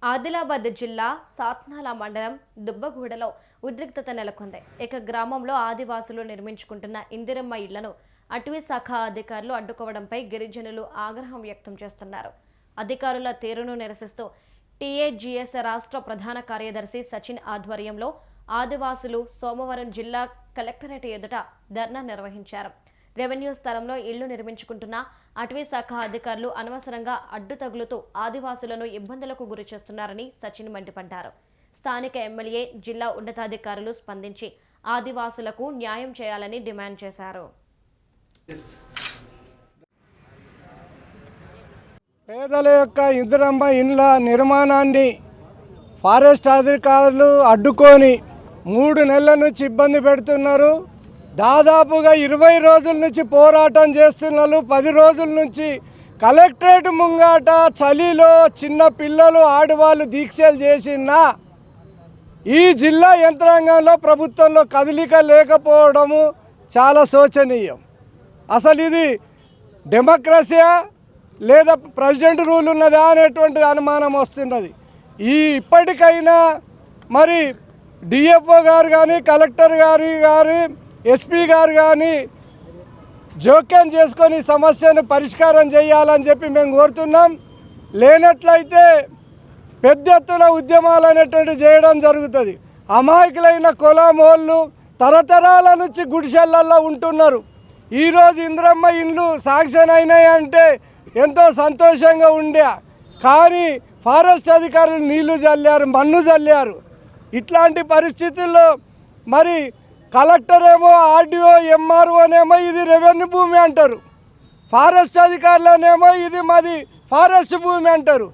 ఆదిలాబాద్ జిల్లా సాత్నాల మండలం దుబ్బగూడలో ఉద్రిక్తత నెలకొంది. గ్రామంలో ఆదివాసులు నిర్మించుకుంటున్న ఇందిరమ్మ ఇళ్లను అటవీ శాఖ అధికారులు అడ్డుకోవడంపై గిరిజనులు ఆగ్రహం వ్యక్తం చేస్తున్నారు. అధికారుల తీరును నిరసిస్తూ టీఏజీఎస్ రాష్ట్ర ప్రధాన కార్యదర్శి సచిన్ ఆధ్వర్యంలో ఆదివాసులు సోమవారం జిల్లా కలెక్టరేట్ ఎదుట ధర్నా నిర్వహించారు. రెవెన్యూ స్థలంలో ఇళ్లు నిర్మించుకుంటున్న అటవీ శాఖ అధికారులు అనవసరంగా అడ్డు తగులుతూ ఆదివాసులను ఇబ్బందులకు గురి చేస్తున్నారని సచిన్ మండిపడ్డారు. స్థానిక ఎమ్మెల్యే, జిల్లా ఉన్నతాధికారులు స్పందించి ఆదివాసులకు న్యాయం చేయాలని డిమాండ్ చేశారు. పేదల యొక్క ఇందిరమ్మ ఇండ్ల నిర్మాణాన్ని ఫారెస్ట్ అధికారులు అడ్డుకొని 3 నెలల నుంచి ఇబ్బంది పెడుతున్నారు. దాదాపుగా 20 రోజుల నుంచి పోరాటం చేస్తున్నారు. 10 రోజుల నుంచి కలెక్టరేట్ ముంగాట చలిలో చిన్న పిల్లలు ఆడవాళ్ళు దీక్షలు చేసినా ఈ జిల్లా యంత్రాంగంలో ప్రభుత్వంలో కదలిక లేకపోవడము చాలా శోచనీయం. అసలు ఇది డెమోక్రసీయా లేదా ప్రెసిడెంట్ రూల్ ఉన్నదా అనేటువంటిది అనుమానం వస్తున్నది. ఇప్పటికైనా మరి డిఎఫ్ఓ గారు కానీ, కలెక్టర్ గారు ఎస్పీ గారు కానీ జోక్యం చేసుకొని సమస్యను పరిష్కారం చేయాలని చెప్పి మేము కోరుతున్నాం. లేనట్లయితే పెద్ద ఎత్తున ఉద్యమాలు అనేటువంటి చేయడం జరుగుతుంది. అమాయకులైన కులమోళ్ళు తరతరాల నుంచి గుడిసెళ్ళల్లో ఉంటున్నారు. ఈరోజు ఇందిరమ్మ ఇండ్లు శాంక్షన్ అయినాయి అంటే ఎంతో సంతోషంగా ఉండే, కానీ ఫారెస్ట్ అధికారులు నీళ్లు చల్లారు, మన్ను చల్లారు. ఇట్లాంటి పరిస్థితుల్లో మరి కలెక్టర్ ఏమో, ఆర్డీఓ, ఎంఆర్ఓనేమో ఇది రెవెన్యూ భూమి అంటారు, ఫారెస్ట్ అధికారులనేమో ఇది మాది ఫారెస్ట్ భూమి అంటారు.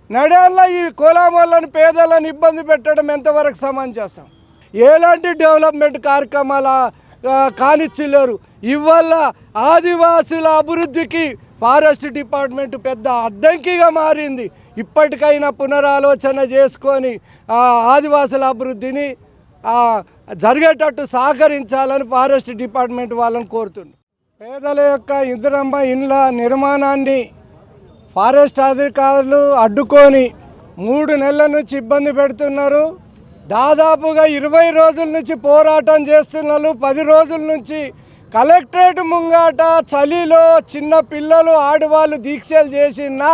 నడేళ్ళ ఈ కులామోళ్ళని, పేదలను ఇబ్బంది పెట్టడం ఎంతవరకు సమంజసం? ఎలాంటి డెవలప్మెంట్ కార్యక్రమాలు కానిచ్చలేరు. ఇవల్ల ఆదివాసుల అభివృద్ధికి ఫారెస్ట్ డిపార్ట్మెంట్ పెద్ద అడ్డంకిగా మారింది. ఇప్పటికైనా పునరాలోచన చేసుకొని ఆదివాసుల అభివృద్ధిని జరిగేటట్టు సహకరించాలని ఫారెస్ట్ డిపార్ట్మెంట్ వాళ్ళని కోరుతున్నాం. పేదల యొక్క ఇందిరమ్మ ఇండ్ల నిర్మాణాన్ని ఫారెస్ట్ అధికారులు అడ్డుకొని 3 నెలల నుంచి ఇబ్బంది పెడుతున్నారు. దాదాపుగా 20 రోజుల నుంచి పోరాటం చేస్తున్నారు. 10 రోజుల నుంచి కలెక్టరేట్ ముంగాట చలిలో చిన్న పిల్లలు ఆడవాళ్ళు దీక్షలు చేసినా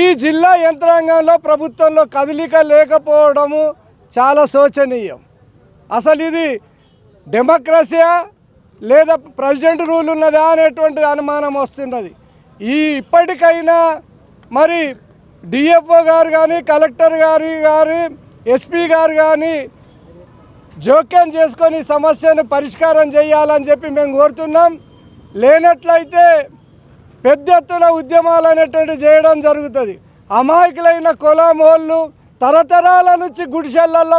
ఈ జిల్లా యంత్రాంగంలో ప్రభుత్వంలో కదలిక లేకపోవడము చాలా శోచనీయం. అసలు ఇది డెమోక్రసీయా లేదా ప్రెసిడెంట్ రూల్ ఉన్నదా అనేటువంటిది అనుమానం వస్తున్నది. ఇప్పటికైనా మరి డిఎఫ్ఓ గారు కానీ, కలెక్టర్ గారు ఎస్పీ గారు కానీ జోక్యం చేసుకొని సమస్యను పరిష్కారం చేయాలని చెప్పి మేము కోరుతున్నాం. లేనట్లయితే పెద్ద ఎత్తున ఉద్యమాలు అనేటువంటి చేయడం జరుగుతుంది. అమాయకులైన కులమోళ్ళు తరతరాల నుంచి గుడిసెళ్ళల్లో